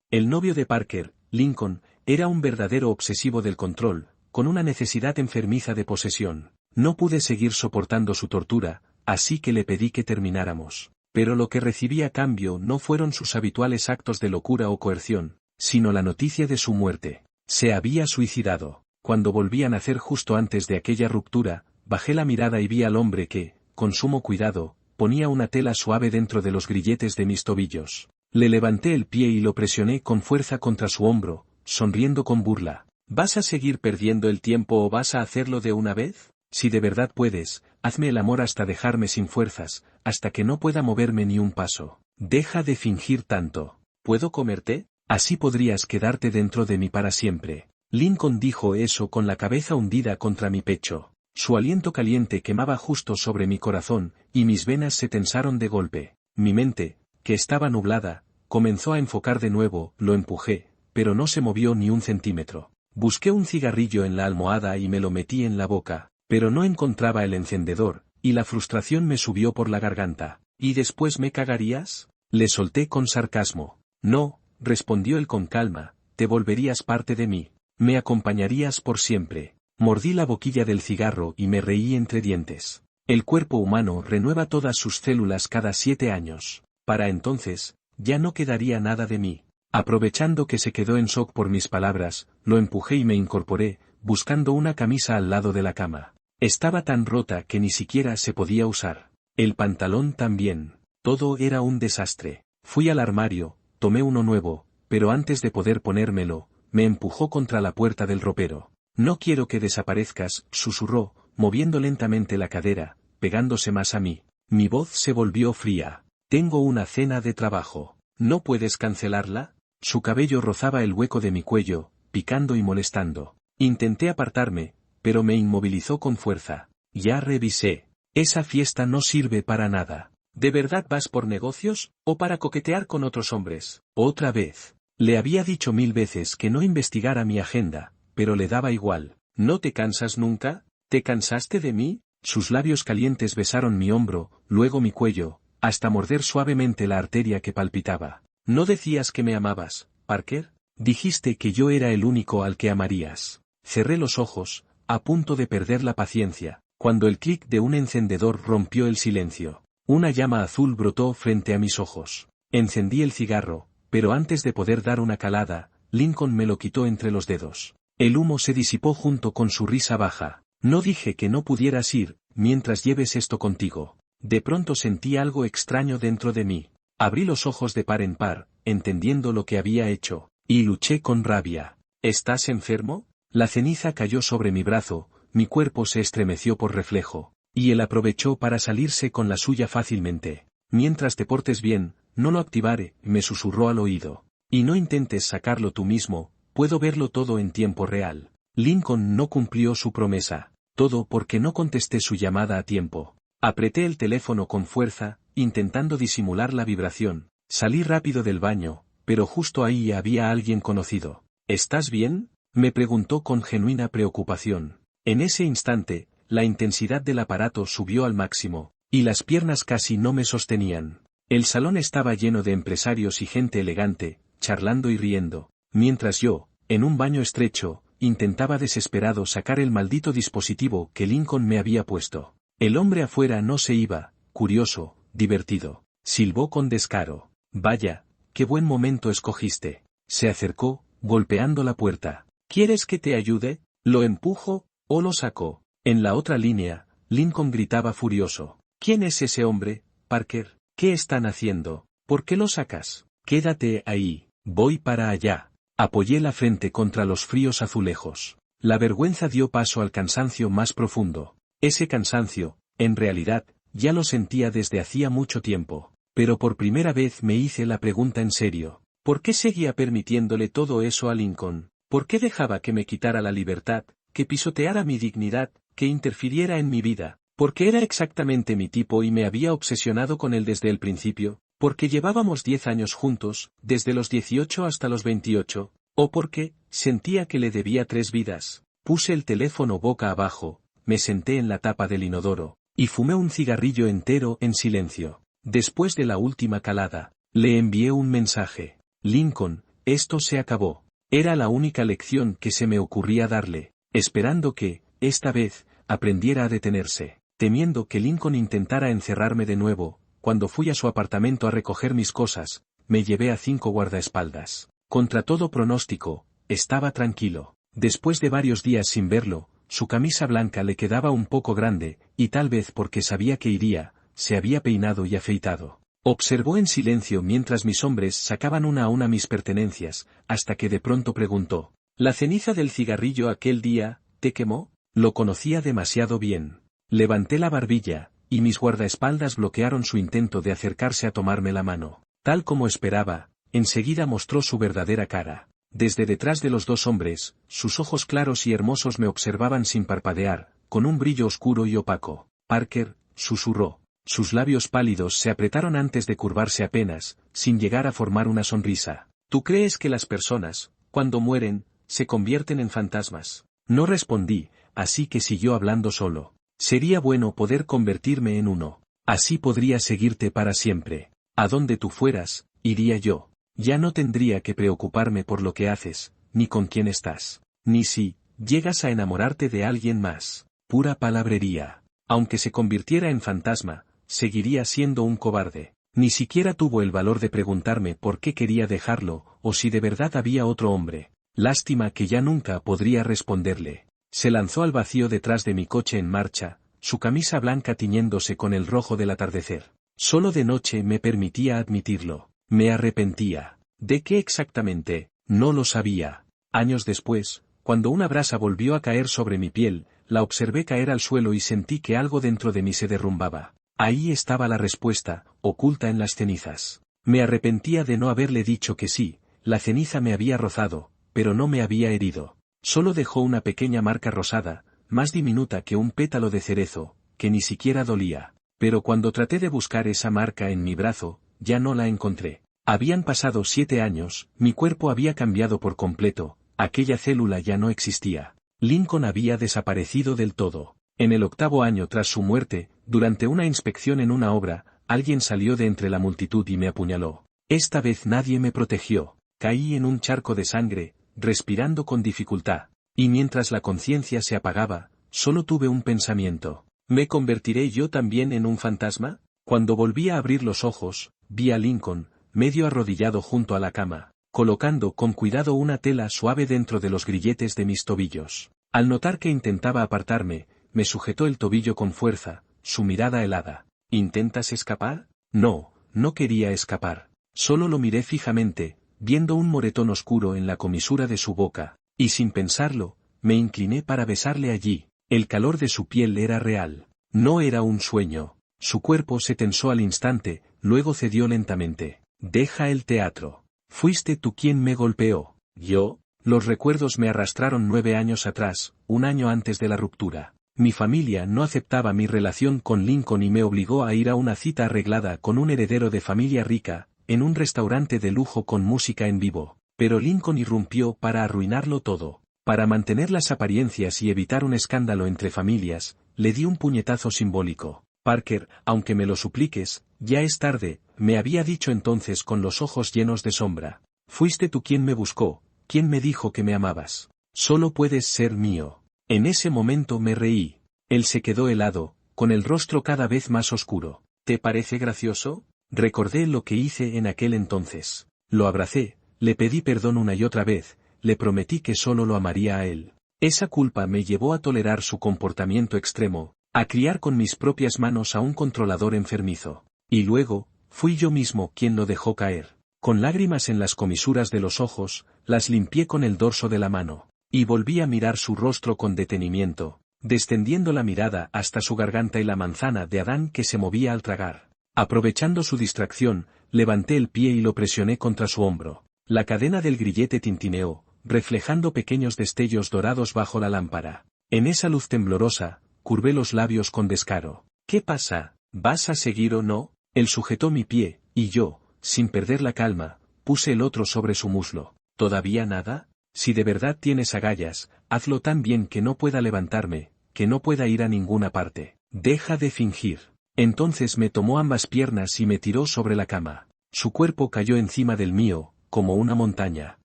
El novio de Parker, Lincoln, era un verdadero obsesivo del control, con una necesidad enfermiza de posesión. No pude seguir soportando su tortura, así que le pedí que termináramos. Pero lo que recibí a cambio no fueron sus habituales actos de locura o coerción, sino la noticia de su muerte. Se había suicidado. Cuando volví a nacer justo antes de aquella ruptura, bajé la mirada y vi al hombre que, con sumo cuidado, ponía una tela suave dentro de los grilletes de mis tobillos. Le levanté el pie y lo presioné con fuerza contra su hombro, sonriendo con burla. ¿Vas a seguir perdiendo el tiempo o vas a hacerlo de una vez? Si de verdad puedes, hazme el amor hasta dejarme sin fuerzas, hasta que no pueda moverme ni un paso. Deja de fingir tanto. ¿Puedo comerte? Así podrías quedarte dentro de mí para siempre. Lincoln dijo eso con la cabeza hundida contra mi pecho. Su aliento caliente quemaba justo sobre mi corazón, y mis venas se tensaron de golpe. Mi mente, que estaba nublada, comenzó a enfocar de nuevo. Lo empujé, pero no se movió ni un centímetro. Busqué un cigarrillo en la almohada y me lo metí en la boca, pero no encontraba el encendedor, y la frustración me subió por la garganta. ¿Y después me cagarías? Le solté con sarcasmo. No, respondió él con calma, te volverías parte de mí. Me acompañarías por siempre. Mordí la boquilla del cigarro y me reí entre dientes. El cuerpo humano renueva todas sus células cada 7 años. Para entonces, ya no quedaría nada de mí. Aprovechando que se quedó en shock por mis palabras, lo empujé y me incorporé, buscando una camisa al lado de la cama. Estaba tan rota que ni siquiera se podía usar. El pantalón también. Todo era un desastre. Fui al armario, tomé uno nuevo, pero antes de poder ponérmelo, me empujó contra la puerta del ropero. No quiero que desaparezcas, susurró, moviendo lentamente la cadera, pegándose más a mí. Mi voz se volvió fría. Tengo una cena de trabajo. ¿No puedes cancelarla? Su cabello rozaba el hueco de mi cuello, picando y molestando. Intenté apartarme, pero me inmovilizó con fuerza. Ya revisé. Esa fiesta no sirve para nada. ¿De verdad vas por negocios, o para coquetear con otros hombres? Otra vez. Le había dicho 1000 veces que no investigara mi agenda, pero le daba igual. ¿No te cansas nunca? ¿Te cansaste de mí? Sus labios calientes besaron mi hombro, luego mi cuello, hasta morder suavemente la arteria que palpitaba. ¿No decías que me amabas, Parker? Dijiste que yo era el único al que amarías. Cerré los ojos, a punto de perder la paciencia, cuando el clic de un encendedor rompió el silencio. Una llama azul brotó frente a mis ojos. Encendí el cigarro, pero antes de poder dar una calada, Lincoln me lo quitó entre los dedos. El humo se disipó junto con su risa baja. No dije que no pudieras ir, mientras lleves esto contigo. De pronto sentí algo extraño dentro de mí. Abrí los ojos de par en par, entendiendo lo que había hecho, y luché con rabia. ¿Estás enfermo? La ceniza cayó sobre mi brazo, mi cuerpo se estremeció por reflejo, y él aprovechó para salirse con la suya fácilmente. Mientras te portes bien, no lo activaré, me susurró al oído. Y no intentes sacarlo tú mismo, puedo verlo todo en tiempo real. Lincoln no cumplió su promesa, todo porque no contesté su llamada a tiempo. Apreté el teléfono con fuerza, intentando disimular la vibración. Salí rápido del baño, pero justo ahí había alguien conocido. ¿Estás bien?, me preguntó con genuina preocupación. En ese instante, la intensidad del aparato subió al máximo, y las piernas casi no me sostenían. El salón estaba lleno de empresarios y gente elegante, charlando y riendo, mientras yo, en un baño estrecho, intentaba desesperado sacar el maldito dispositivo que Lincoln me había puesto. El hombre afuera no se iba, curioso, divertido. Silbó con descaro. Vaya, qué buen momento escogiste. Se acercó, golpeando la puerta. ¿Quieres que te ayude? ¿Lo empujo, o lo saco? En la otra línea, Lincoln gritaba furioso. ¿Quién es ese hombre, Parker? ¿Qué están haciendo? ¿Por qué lo sacas? Quédate ahí, voy para allá. Apoyé la frente contra los fríos azulejos. La vergüenza dio paso al cansancio más profundo. Ese cansancio, en realidad, ya lo sentía desde hacía mucho tiempo, pero por primera vez me hice la pregunta en serio. ¿Por qué seguía permitiéndole todo eso a Lincoln? ¿Por qué dejaba que me quitara la libertad, que pisoteara mi dignidad, que interfiriera en mi vida? ¿Porque era exactamente mi tipo y me había obsesionado con él desde el principio? ¿Porque llevábamos 10 años juntos, desde los 18 hasta los 28? ¿O porque sentía que le debía 3 vidas? Puse el teléfono boca abajo, me senté en la tapa del inodoro, y fumé un cigarrillo entero en silencio. Después de la última calada, le envié un mensaje. Lincoln, Esto se acabó. Era la única lección que se me ocurría darle, esperando que, esta vez, aprendiera a detenerse. Temiendo que Lincoln intentara encerrarme de nuevo, cuando fui a su apartamento a recoger mis cosas, me llevé a 5 guardaespaldas. Contra todo pronóstico, estaba tranquilo. Después de varios días sin verlo, su camisa blanca le quedaba un poco grande, y tal vez porque sabía que iría, se había peinado y afeitado. Observó en silencio mientras mis hombres sacaban una a una mis pertenencias, hasta que de pronto preguntó: ¿La ceniza del cigarrillo aquel día, te quemó? Lo conocía demasiado bien. Levanté la barbilla, y mis guardaespaldas bloquearon su intento de acercarse a tomarme la mano. Tal como esperaba, enseguida mostró su verdadera cara. Desde detrás de los 2 hombres, sus ojos claros y hermosos me observaban sin parpadear, con un brillo oscuro y opaco. Parker, susurró. Sus labios pálidos se apretaron antes de curvarse apenas, sin llegar a formar una sonrisa. ¿Tú crees que las personas, cuando mueren, se convierten en fantasmas? No respondí, así que siguió hablando solo. Sería bueno poder convertirme en uno. Así podría seguirte para siempre. A donde tú fueras, iría yo. Ya no tendría que preocuparme por lo que haces, ni con quién estás, ni si llegas a enamorarte de alguien más. Pura palabrería. Aunque se convirtiera en fantasma, seguiría siendo un cobarde. Ni siquiera tuvo el valor de preguntarme por qué quería dejarlo, o si de verdad había otro hombre. Lástima que ya nunca podría responderle. Se lanzó al vacío detrás de mi coche en marcha, su camisa blanca tiñéndose con el rojo del atardecer. Solo de noche me permitía admitirlo. Me arrepentía. ¿De qué exactamente? No lo sabía. Años después, cuando una brasa volvió a caer sobre mi piel, la observé caer al suelo y sentí que algo dentro de mí se derrumbaba. Ahí estaba la respuesta, oculta en las cenizas. Me arrepentía de no haberle dicho que sí, la ceniza me había rozado, pero no me había herido. Solo dejó una pequeña marca rosada, más diminuta que un pétalo de cerezo, que ni siquiera dolía. Pero cuando traté de buscar esa marca en mi brazo, ya no la encontré. Habían pasado 7 años, mi cuerpo había cambiado por completo, aquella célula ya no existía. Lincoln había desaparecido del todo. En el 8º año tras su muerte, durante una inspección en una obra, alguien salió de entre la multitud y me apuñaló. Esta vez nadie me protegió. Caí en un charco de sangre, respirando con dificultad. Y mientras la conciencia se apagaba, solo tuve un pensamiento. ¿Me convertiré yo también en un fantasma? Cuando volví a abrir los ojos, vi a Lincoln, medio arrodillado junto a la cama, colocando con cuidado una tela suave dentro de los grilletes de mis tobillos. Al notar que intentaba apartarme, me sujetó el tobillo con fuerza, su mirada helada. ¿Intentas escapar? No, no quería escapar. Solo lo miré fijamente, viendo un moretón oscuro en la comisura de su boca, y sin pensarlo, me incliné para besarle allí. El calor de su piel era real. No era un sueño. Su cuerpo se tensó al instante, luego cedió lentamente. Deja el teatro. Fuiste tú quien me golpeó. ¿Yo? Los recuerdos me arrastraron 9 años atrás, un año antes de la ruptura. Mi familia no aceptaba mi relación con Lincoln y me obligó a ir a una cita arreglada con un heredero de familia rica, en un restaurante de lujo con música en vivo. Pero Lincoln irrumpió para arruinarlo todo. Para mantener las apariencias y evitar un escándalo entre familias, le di un puñetazo simbólico. Parker, aunque me lo supliques, ya es tarde, me había dicho entonces con los ojos llenos de sombra. Fuiste tú quien me buscó, quien me dijo que me amabas. Solo puedes ser mío. En ese momento me reí. Él se quedó helado, con el rostro cada vez más oscuro. ¿Te parece gracioso? Recordé lo que hice en aquel entonces. Lo abracé, le pedí perdón una y otra vez, le prometí que solo lo amaría a él. Esa culpa me llevó a tolerar su comportamiento extremo, a criar con mis propias manos a un controlador enfermizo. Y luego, fui yo mismo quien lo dejó caer. Con lágrimas en las comisuras de los ojos, las limpié con el dorso de la mano. Y volví a mirar su rostro con detenimiento, descendiendo la mirada hasta su garganta y la manzana de Adán que se movía al tragar. Aprovechando su distracción, levanté el pie y lo presioné contra su hombro. La cadena del grillete tintineó, reflejando pequeños destellos dorados bajo la lámpara. En esa luz temblorosa, curvé los labios con descaro. ¿Qué pasa? ¿Vas a seguir o no? Él sujetó mi pie, y yo, sin perder la calma, puse el otro sobre su muslo. ¿Todavía nada? Si de verdad tienes agallas, hazlo tan bien que no pueda levantarme, que no pueda ir a ninguna parte. Deja de fingir. Entonces me tomó ambas piernas y me tiró sobre la cama. Su cuerpo cayó encima del mío, como una montaña.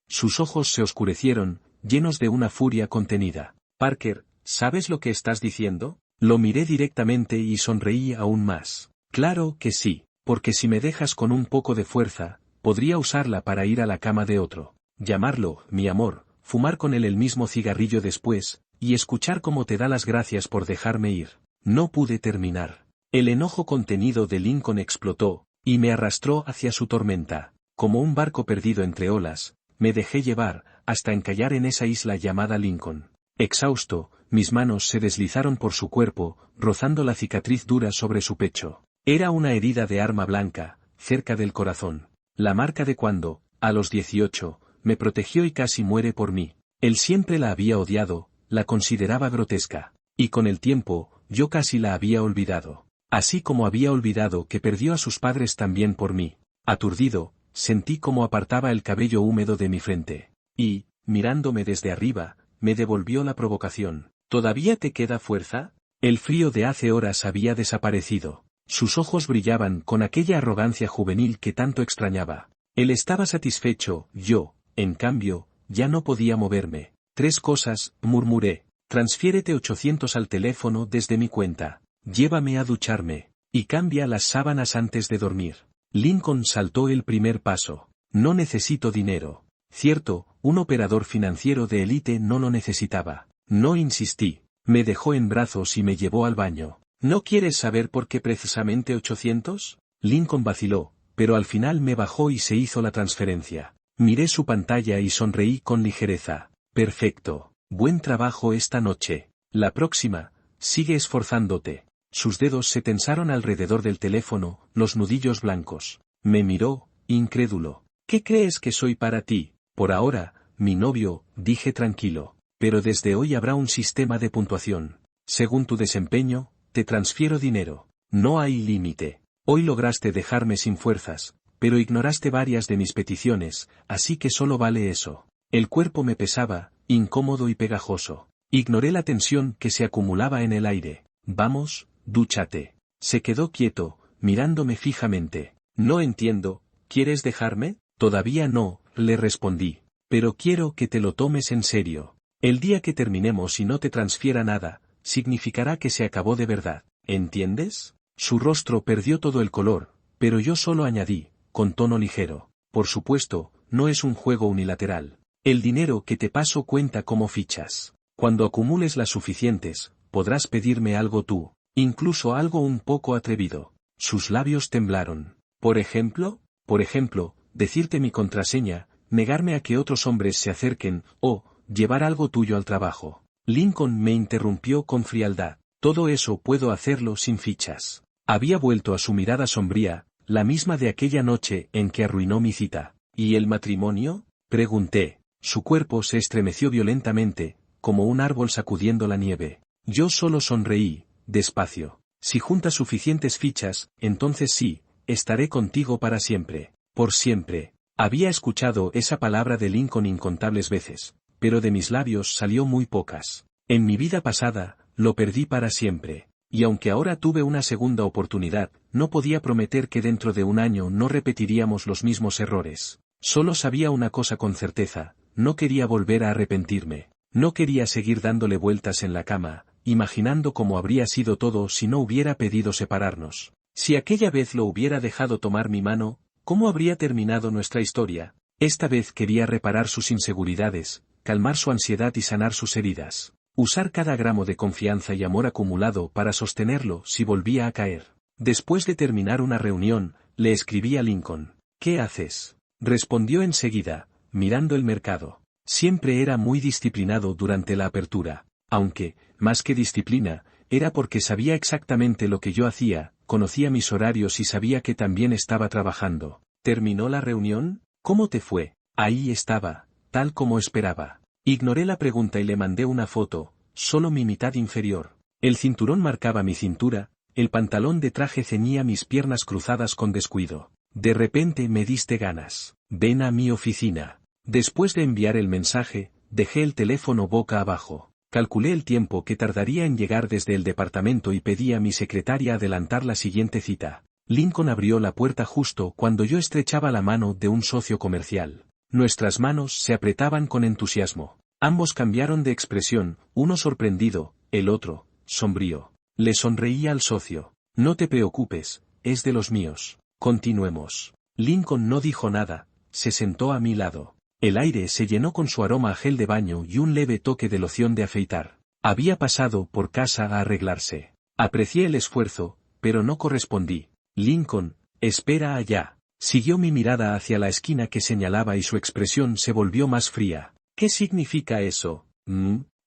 Sus ojos se oscurecieron, llenos de una furia contenida. Parker, ¿sabes lo que estás diciendo? Lo miré directamente y sonreí aún más. Claro que sí, porque si me dejas con un poco de fuerza, podría usarla para ir a la cama de otro, llamarlo, mi amor, fumar con él el mismo cigarrillo después, y escuchar cómo te da las gracias por dejarme ir. No pude terminar. El enojo contenido de Lincoln explotó, y me arrastró hacia su tormenta. Como un barco perdido entre olas, me dejé llevar, hasta encallar en esa isla llamada Lincoln. Exhausto, mis manos se deslizaron por su cuerpo, rozando la cicatriz dura sobre su pecho. Era una herida de arma blanca, cerca del corazón. La marca de cuando, a los 18, me protegió y casi muere por mí. Él siempre la había odiado, la consideraba grotesca. Y con el tiempo, yo casi la había olvidado. Así como había olvidado que perdió a sus padres también por mí. Aturdido, sentí cómo apartaba el cabello húmedo de mi frente. Y, mirándome desde arriba, me devolvió la provocación. ¿Todavía te queda fuerza? El frío de hace horas había desaparecido. Sus ojos brillaban con aquella arrogancia juvenil que tanto extrañaba. Él estaba satisfecho, yo, en cambio, ya no podía moverme. 3 cosas, murmuré. Transfiérete 800 al teléfono desde mi cuenta. Llévame a ducharme. Y cambia las sábanas antes de dormir. Lincoln saltó el primer paso. No necesito dinero. Cierto, un operador financiero de élite no lo necesitaba. No insistí. Me dejó en brazos y me llevó al baño. ¿No quieres saber por qué precisamente 800? Lincoln vaciló, pero al final me bajó y se hizo la transferencia. Miré su pantalla y sonreí con ligereza. Perfecto. Buen trabajo esta noche. La próxima, sigue esforzándote. Sus dedos se tensaron alrededor del teléfono, los nudillos blancos. Me miró, incrédulo. ¿Qué crees que soy para ti? Por ahora, mi novio, dije tranquilo. Pero desde hoy habrá un sistema de puntuación. Según tu desempeño, te transfiero dinero. No hay límite. Hoy lograste dejarme sin fuerzas, pero ignoraste varias de mis peticiones, así que solo vale eso. El cuerpo me pesaba, incómodo y pegajoso. Ignoré la tensión que se acumulaba en el aire. Vamos, dúchate. Se quedó quieto, mirándome fijamente. No entiendo, ¿quieres dejarme? Todavía no, le respondí. Pero quiero que te lo tomes en serio. El día que terminemos y no te transfiera nada, significará que se acabó de verdad. ¿Entiendes? Su rostro perdió todo el color, pero yo solo añadí, con tono ligero. Por supuesto, no es un juego unilateral. El dinero que te paso cuenta como fichas. Cuando acumules las suficientes, podrás pedirme algo tú, incluso algo un poco atrevido. Sus labios temblaron. ¿Por ejemplo? Por ejemplo, decirte mi contraseña, negarme a que otros hombres se acerquen, o llevar algo tuyo al trabajo. Lincoln me interrumpió con frialdad. Todo eso puedo hacerlo sin fichas. Había vuelto a su mirada sombría, la misma de aquella noche en que arruinó mi cita. ¿Y el matrimonio? Pregunté. Su cuerpo se estremeció violentamente, como un árbol sacudiendo la nieve. Yo solo sonreí, despacio. Si juntas suficientes fichas, entonces sí, estaré contigo para siempre. Por siempre. Había escuchado esa palabra de Lincoln incontables veces, pero de mis labios salió muy pocas. En mi vida pasada, lo perdí para siempre. Y aunque ahora tuve una segunda oportunidad, no podía prometer que dentro de un año no repetiríamos los mismos errores. Solo sabía una cosa con certeza, no quería volver a arrepentirme. No quería seguir dándole vueltas en la cama, imaginando cómo habría sido todo si no hubiera pedido separarnos. Si aquella vez lo hubiera dejado tomar mi mano, ¿cómo habría terminado nuestra historia? Esta vez quería reparar sus inseguridades, calmar su ansiedad y sanar sus heridas. Usar cada gramo de confianza y amor acumulado para sostenerlo si volvía a caer. Después de terminar una reunión, le escribí a Lincoln. ¿Qué haces? Respondió enseguida, mirando el mercado. Siempre era muy disciplinado durante la apertura, aunque, más que disciplina, era porque sabía exactamente lo que yo hacía, conocía mis horarios y sabía que también estaba trabajando. ¿Terminó la reunión? ¿Cómo te fue? Ahí estaba, tal como esperaba. Ignoré la pregunta y le mandé una foto, solo mi mitad inferior. El cinturón marcaba mi cintura, el pantalón de traje ceñía mis piernas cruzadas con descuido. De repente me diste ganas. Ven a mi oficina. Después de enviar el mensaje, dejé el teléfono boca abajo. Calculé el tiempo que tardaría en llegar desde el departamento y pedí a mi secretaria adelantar la siguiente cita. Lincoln abrió la puerta justo cuando yo estrechaba la mano de un socio comercial. Nuestras manos se apretaban con entusiasmo. Ambos cambiaron de expresión, uno sorprendido, el otro, sombrío. Le sonreí al socio. No te preocupes, es de los míos. Continuemos. Lincoln no dijo nada, se sentó a mi lado. El aire se llenó con su aroma a gel de baño y un leve toque de loción de afeitar. Había pasado por casa a arreglarse. Aprecié el esfuerzo, pero no correspondí. Lincoln, espera allá. Siguió mi mirada hacia la esquina que señalaba y su expresión se volvió más fría. ¿Qué significa eso?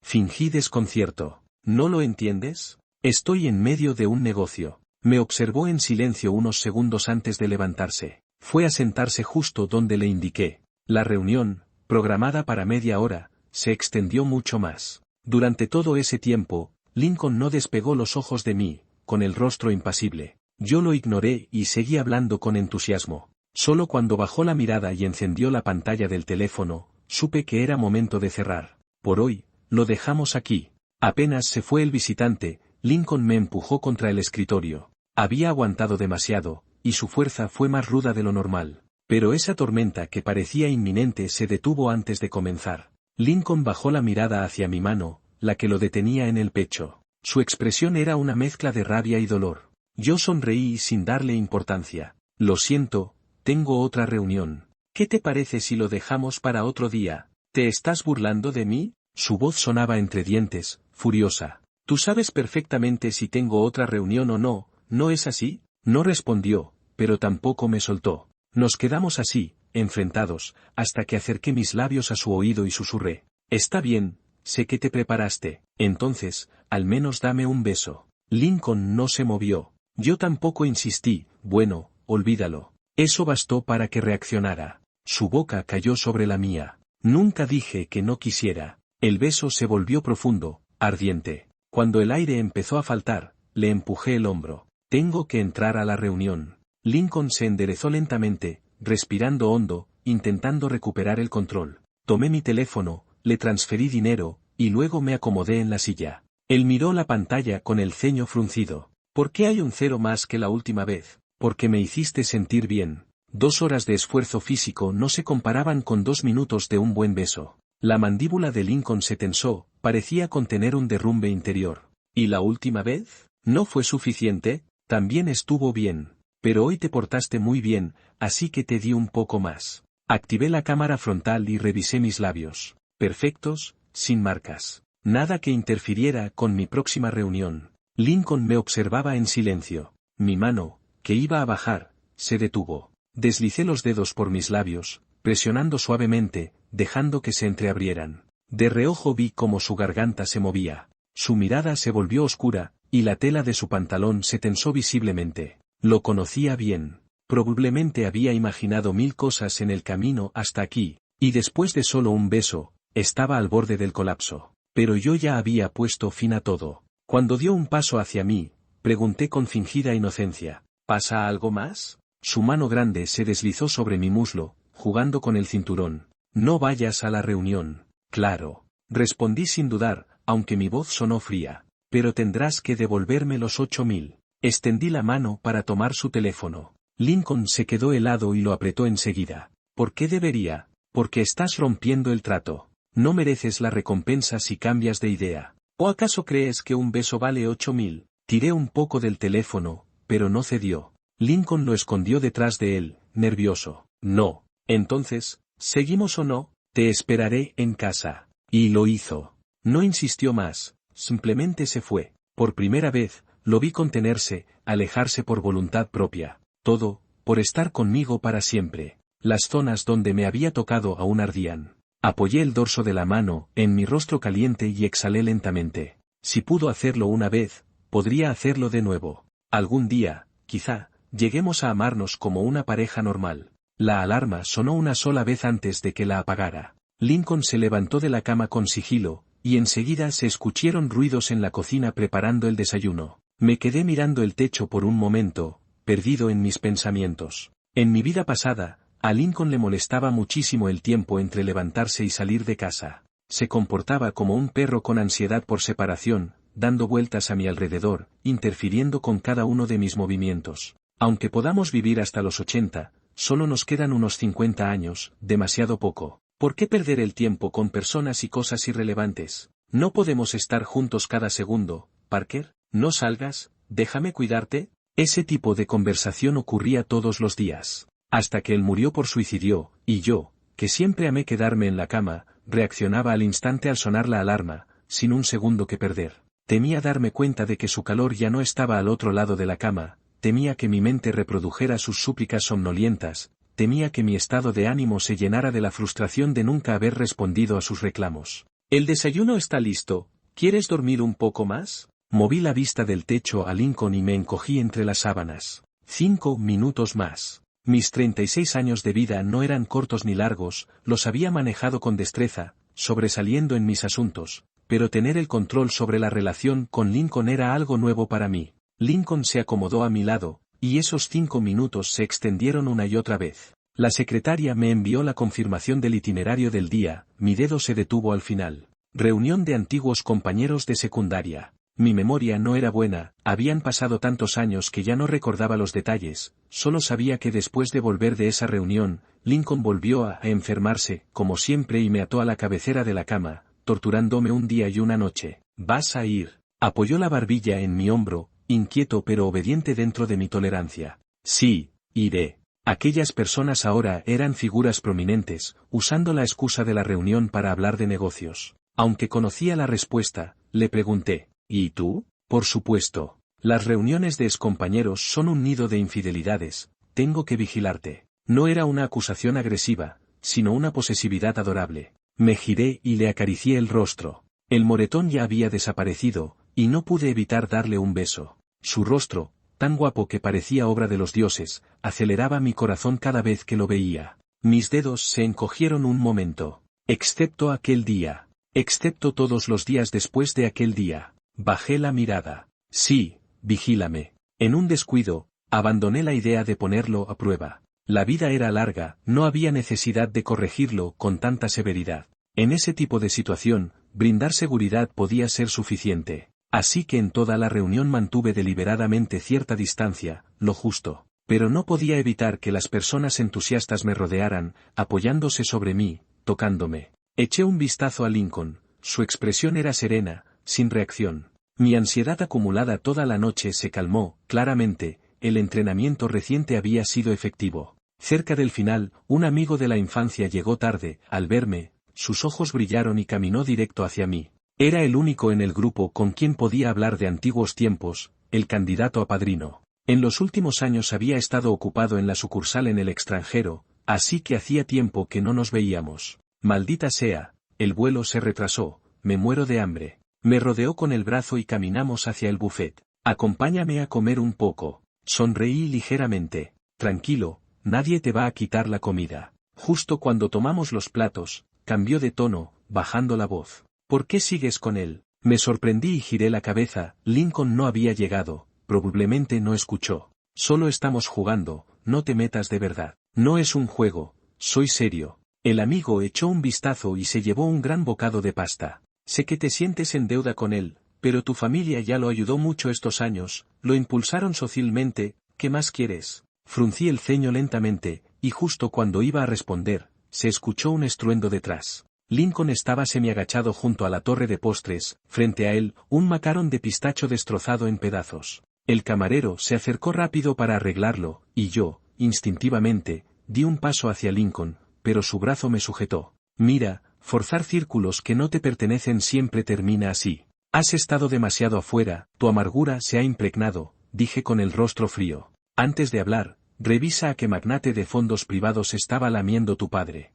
Fingí desconcierto. ¿No lo entiendes? Estoy en medio de un negocio. Me observó en silencio unos segundos antes de levantarse. Fue a sentarse justo donde le indiqué. La reunión, programada para media hora, se extendió mucho más. Durante todo ese tiempo, Lincoln no despegó los ojos de mí, con el rostro impasible. Yo lo ignoré y seguí hablando con entusiasmo. Solo cuando bajó la mirada y encendió la pantalla del teléfono, supe que era momento de cerrar. Por hoy, lo dejamos aquí. Apenas se fue el visitante, Lincoln me empujó contra el escritorio. Había aguantado demasiado, y su fuerza fue más ruda de lo normal. Pero esa tormenta que parecía inminente se detuvo antes de comenzar. Lincoln bajó la mirada hacia mi mano, la que lo detenía en el pecho. Su expresión era una mezcla de rabia y dolor. Yo sonreí sin darle importancia. Lo siento, tengo otra reunión. ¿Qué te parece si lo dejamos para otro día? ¿Te estás burlando de mí? Su voz sonaba entre dientes, furiosa. Tú sabes perfectamente si tengo otra reunión o no, ¿no es así? No respondió, pero tampoco me soltó. Nos quedamos así, enfrentados, hasta que acerqué mis labios a su oído y susurré. Está bien, sé que te preparaste, entonces, al menos dame un beso. Lincoln no se movió. Yo tampoco insistí, bueno, olvídalo. Eso bastó para que reaccionara. Su boca cayó sobre la mía. Nunca dije que no quisiera. El beso se volvió profundo, ardiente. Cuando el aire empezó a faltar, le empujé el hombro. Tengo que entrar a la reunión. Lincoln se enderezó lentamente, respirando hondo, intentando recuperar el control. Tomé mi teléfono, le transferí dinero, y luego me acomodé en la silla. Él miró la pantalla con el ceño fruncido. ¿Por qué hay un cero más que la última vez? Porque me hiciste sentir bien. 2 horas de esfuerzo físico no se comparaban con 2 minutos de un buen beso. La mandíbula de Lincoln se tensó, parecía contener un derrumbe interior. ¿Y la última vez? ¿No fue suficiente? También estuvo bien. Pero hoy te portaste muy bien, así que te di un poco más. Activé la cámara frontal y revisé mis labios. Perfectos, sin marcas. Nada que interfiriera con mi próxima reunión. Lincoln me observaba en silencio. Mi mano, que iba a bajar, se detuvo. Deslicé los dedos por mis labios, presionando suavemente, dejando que se entreabrieran. De reojo vi cómo su garganta se movía. Su mirada se volvió oscura, y la tela de su pantalón se tensó visiblemente. Lo conocía bien. Probablemente había imaginado 1000 cosas en el camino hasta aquí, y después de solo un beso, estaba al borde del colapso. Pero yo ya había puesto fin a todo. Cuando dio un paso hacia mí, pregunté con fingida inocencia, ¿pasa algo más? Su mano grande se deslizó sobre mi muslo, jugando con el cinturón. No vayas a la reunión. Claro. Respondí sin dudar, aunque mi voz sonó fría. Pero tendrás que devolverme los 8000. Extendí la mano para tomar su teléfono. Lincoln se quedó helado y lo apretó enseguida. ¿Por qué debería? Porque estás rompiendo el trato. No mereces la recompensa si cambias de idea. ¿O acaso crees que un beso vale 8000? Tiré un poco del teléfono, pero no cedió. Lincoln lo escondió detrás de él, nervioso. No. Entonces, ¿seguimos o no? Te esperaré en casa. Y lo hizo. No insistió más, simplemente se fue. Por primera vez, lo vi contenerse, alejarse por voluntad propia. Todo, por estar conmigo para siempre. Las zonas donde me había tocado aún ardían. Apoyé el dorso de la mano en mi rostro caliente y exhalé lentamente. Si pudo hacerlo una vez, podría hacerlo de nuevo. Algún día, quizá, lleguemos a amarnos como una pareja normal. La alarma sonó una sola vez antes de que la apagara. Lincoln se levantó de la cama con sigilo, y enseguida se escucharon ruidos en la cocina preparando el desayuno. Me quedé mirando el techo por un momento, perdido en mis pensamientos. En mi vida pasada, a Lincoln le molestaba muchísimo el tiempo entre levantarse y salir de casa. Se comportaba como un perro con ansiedad por separación, dando vueltas a mi alrededor, interfiriendo con cada uno de mis movimientos. Aunque podamos vivir hasta los 80, solo nos quedan unos 50 años, demasiado poco. ¿Por qué perder el tiempo con personas y cosas irrelevantes? No podemos estar juntos cada segundo, Parker, no salgas, déjame cuidarte. Ese tipo de conversación ocurría todos los días. Hasta que él murió por suicidio, y yo, que siempre amé quedarme en la cama, reaccionaba al instante al sonar la alarma, sin un segundo que perder. Temía darme cuenta de que su calor ya no estaba al otro lado de la cama, temía que mi mente reprodujera sus súplicas somnolientas, temía que mi estado de ánimo se llenara de la frustración de nunca haber respondido a sus reclamos. El desayuno está listo, ¿quieres dormir un poco más? Moví la vista del techo a Lincoln y me encogí entre las sábanas. 5 minutos más. Mis 36 años de vida no eran cortos ni largos, los había manejado con destreza, sobresaliendo en mis asuntos, pero tener el control sobre la relación con Lincoln era algo nuevo para mí. Lincoln se acomodó a mi lado, y esos 5 minutos se extendieron una y otra vez. La secretaria me envió la confirmación del itinerario del día, mi dedo se detuvo al final. Reunión de antiguos compañeros de secundaria. Mi memoria no era buena, habían pasado tantos años que ya no recordaba los detalles, solo sabía que después de volver de esa reunión, Lincoln volvió a enfermarse, como siempre y me ató a la cabecera de la cama, torturándome un día y una noche. ¿Vas a ir? Apoyó la barbilla en mi hombro, inquieto pero obediente dentro de mi tolerancia. Sí, iré. Aquellas personas ahora eran figuras prominentes, usando la excusa de la reunión para hablar de negocios. Aunque conocía la respuesta, le pregunté, ¿y tú? Por supuesto. Las reuniones de excompañeros son un nido de infidelidades, tengo que vigilarte. No era una acusación agresiva, sino una posesividad adorable. Me giré y le acaricié el rostro. El moretón ya había desaparecido, y no pude evitar darle un beso. Su rostro, tan guapo que parecía obra de los dioses, aceleraba mi corazón cada vez que lo veía. Mis dedos se encogieron un momento. Excepto aquel día. Excepto todos los días después de aquel día. Bajé la mirada. Sí, vigílame. En un descuido, abandoné la idea de ponerlo a prueba. La vida era larga, no había necesidad de corregirlo con tanta severidad. En ese tipo de situación, brindar seguridad podía ser suficiente. Así que en toda la reunión mantuve deliberadamente cierta distancia, lo justo. Pero no podía evitar que las personas entusiastas me rodearan, apoyándose sobre mí, tocándome. Eché un vistazo a Lincoln, su expresión era serena, sin reacción. Mi ansiedad acumulada toda la noche se calmó, claramente, el entrenamiento reciente había sido efectivo. Cerca del final, un amigo de la infancia llegó tarde, al verme, sus ojos brillaron y caminó directo hacia mí. Era el único en el grupo con quien podía hablar de antiguos tiempos, el candidato a padrino. En los últimos años había estado ocupado en la sucursal en el extranjero, así que hacía tiempo que no nos veíamos. Maldita sea, el vuelo se retrasó, me muero de hambre. Me rodeó con el brazo y caminamos hacia el buffet. Acompáñame a comer un poco. Sonreí ligeramente. Tranquilo, nadie te va a quitar la comida. Justo cuando tomamos los platos, cambió de tono, bajando la voz. ¿Por qué sigues con él? Me sorprendí y giré la cabeza. Lincoln no había llegado, probablemente no escuchó. Solo estamos jugando, no te metas de verdad. No es un juego, soy serio. El amigo echó un vistazo y se llevó un gran bocado de pasta. Sé que te sientes en deuda con él, pero tu familia ya lo ayudó mucho estos años, lo impulsaron socialmente, ¿qué más quieres? Fruncí el ceño lentamente, y justo cuando iba a responder, se escuchó un estruendo detrás. Lincoln estaba semiagachado junto a la torre de postres, frente a él, un macarón de pistacho destrozado en pedazos. El camarero se acercó rápido para arreglarlo, y yo, instintivamente, di un paso hacia Lincoln, pero su brazo me sujetó. Mira, forzar círculos que no te pertenecen siempre termina así. Has estado demasiado afuera, tu amargura se ha impregnado, dije con el rostro frío. Antes de hablar, revisa a qué magnate de fondos privados estaba lamiendo tu padre.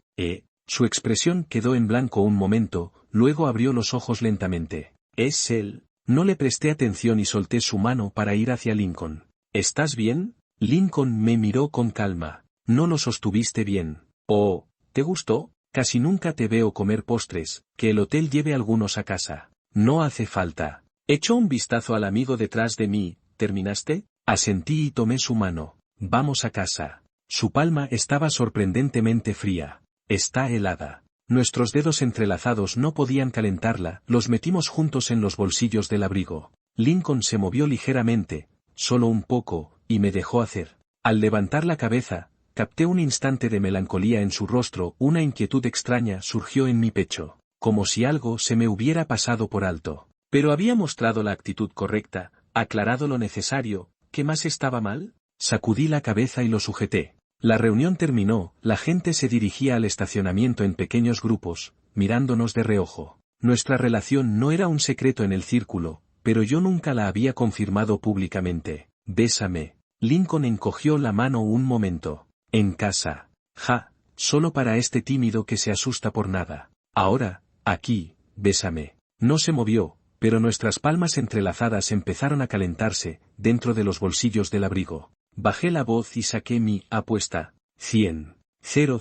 Su expresión quedó en blanco un momento, luego abrió los ojos lentamente. ¿Es él? No le presté atención y solté su mano para ir hacia Lincoln. ¿Estás bien? Lincoln me miró con calma. No lo sostuviste bien. Oh, ¿te gustó? Casi nunca te veo comer postres, que el hotel lleve algunos a casa. No hace falta. Echó un vistazo al amigo detrás de mí. ¿Terminaste? Asentí y tomé su mano. Vamos a casa. Su palma estaba sorprendentemente fría. Está helada. Nuestros dedos entrelazados no podían calentarla, los metimos juntos en los bolsillos del abrigo. Lincoln se movió ligeramente, solo un poco, y me dejó hacer. Al levantar la cabeza, Capté un instante de melancolía en su rostro, una inquietud extraña surgió en mi pecho, como si algo se me hubiera pasado por alto. Pero había mostrado la actitud correcta, aclarado lo necesario, ¿qué más estaba mal? Sacudí la cabeza y lo sujeté. La reunión terminó, la gente se dirigía al estacionamiento en pequeños grupos, mirándonos de reojo. Nuestra relación no era un secreto en el círculo, pero yo nunca la había confirmado públicamente. Bésame. Lincoln encogió la mano un momento. En casa. Ja, solo para este tímido que se asusta por nada. Ahora, aquí, bésame. No se movió, pero nuestras palmas entrelazadas empezaron a calentarse, dentro de los bolsillos del abrigo. Bajé la voz y saqué mi apuesta. 100. 000.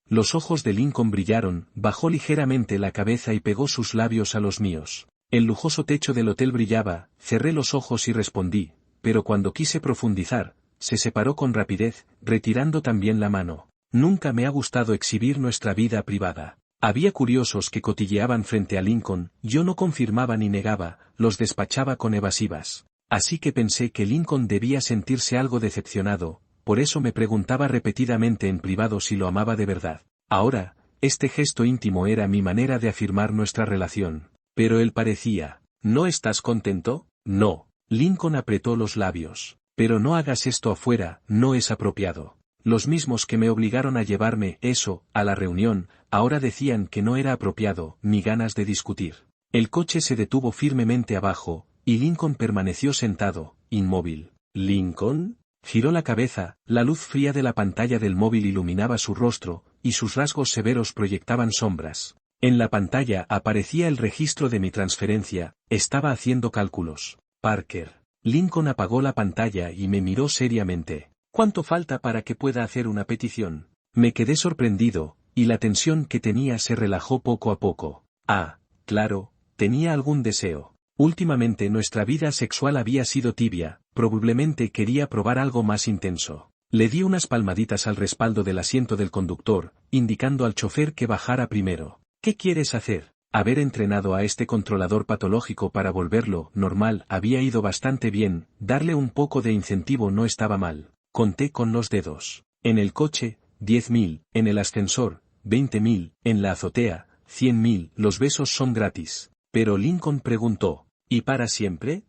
Los ojos de Lincoln brillaron, bajó ligeramente la cabeza y pegó sus labios a los míos. El lujoso techo del hotel brillaba, cerré los ojos y respondí, pero cuando quise profundizar, se separó con rapidez, retirando también la mano. Nunca me ha gustado exhibir nuestra vida privada. Había curiosos que cotilleaban frente a Lincoln, yo no confirmaba ni negaba, los despachaba con evasivas. Así que pensé que Lincoln debía sentirse algo decepcionado, por eso me preguntaba repetidamente en privado si lo amaba de verdad. Ahora, este gesto íntimo era mi manera de afirmar nuestra relación. Pero él parecía, ¿no estás contento? No. Lincoln apretó los labios. Pero no hagas esto afuera, no es apropiado. Los mismos que me obligaron a llevarme eso, a la reunión, ahora decían que no era apropiado, ni ganas de discutir. El coche se detuvo firmemente abajo, y Lincoln permaneció sentado, inmóvil. ¿Lincoln? Giró la cabeza, la luz fría de la pantalla del móvil iluminaba su rostro, y sus rasgos severos proyectaban sombras. En la pantalla aparecía el registro de mi transferencia, estaba haciendo cálculos. Parker. Lincoln apagó la pantalla y me miró seriamente. ¿Cuánto falta para que pueda hacer una petición? Me quedé sorprendido, y la tensión que tenía se relajó poco a poco. Ah, claro, tenía algún deseo. Últimamente nuestra vida sexual había sido tibia, probablemente quería probar algo más intenso. Le di unas palmaditas al respaldo del asiento del conductor, indicando al chofer que bajara primero. ¿Qué quieres hacer? Haber entrenado a este controlador patológico para volverlo normal había ido bastante bien, darle un poco de incentivo no estaba mal. Conté con los dedos. En el coche, 10.000, en el ascensor, 20.000, en la azotea, 100.000, los besos son gratis. Pero Lincoln preguntó, ¿y para siempre?